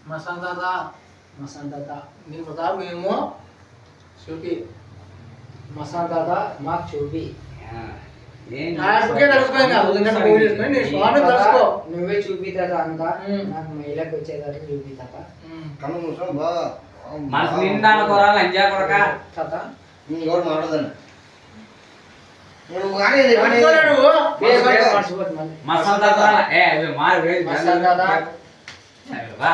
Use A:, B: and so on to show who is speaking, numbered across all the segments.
A: मसान दादा नहीं बता మేము చూపి మసాన్ దాదా మాకు చూపి నువ్వే చూపి దాదా అంతా నాకు మహిళకు వచ్చేదాన్ని చూపి తాత
B: కన్ను మూసుకో బా
C: మనసు నిండా అనుకోరా లంజా కొడక
A: తాత
B: ఇంకోటి మాట్లాడదాను నువ్వు కానీ
C: మసాన్ దాదా
A: మసాన్ దాదా
C: వా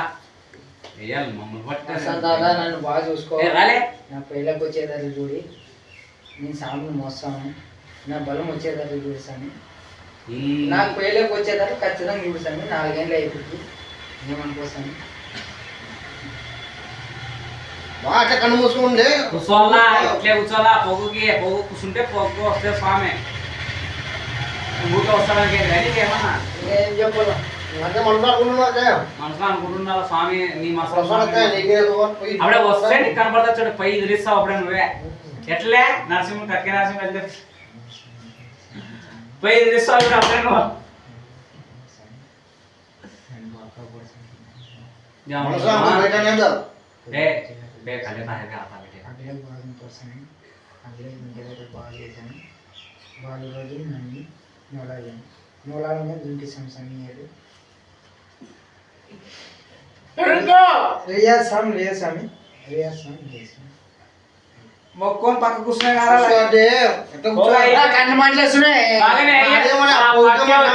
C: ఏయాలి మమ్మల్ని పట్టే
A: మసాన్ దాదా నన్ను బాగా చూసుకో
C: రాలే
A: నా పెళ్ళకి వచ్చేదాన్ని చూడి నేను సామును మోస్తాను నా బలం వచ్చేదాన్ని చూపిస్తాను నాకు పెళ్ళకి వచ్చేదాన్ని ఖచ్చితంగా చూపిస్తాను 4 ఏళ్ళు అయిపోతుంది ఏమనుకోస్తాను
B: బాగా కన్ను మూసుకోండి
C: కూర్చోవాలా ఇట్లే కూర్చోవాలా పొగ్గు కూర్చుంటే పొగ్గు వస్తే స్వామి ఊరికే వస్తాడానికి కానీ ఏమన్నా
A: ఏం చెప్పాలా
B: అంటే మనసు
C: అనుకుంటున్నా స్వామి నీ మనసు
B: పోయి
C: అప్పుడే వస్తే నీకు కనపడతా చూడు పై ఎదిరిస్తావు అప్పుడే నువ్వే ఎట్లే నరసింహ కట్కే నరసింహ వెళ్తే పై ఎదిరిస్తావు అప్పుడే నువ్వు बे खाली बाहर का आता बेटे
A: अगले बार में पर्सन अगले दिन के बाहर ले जाने बाहर ले जाने नहीं नोला में जिनकी समसमी है रिया साम वो कौन पाक कुछ नहीं आ रहा है
B: दे तो
A: कान मान ले सुने
C: बागने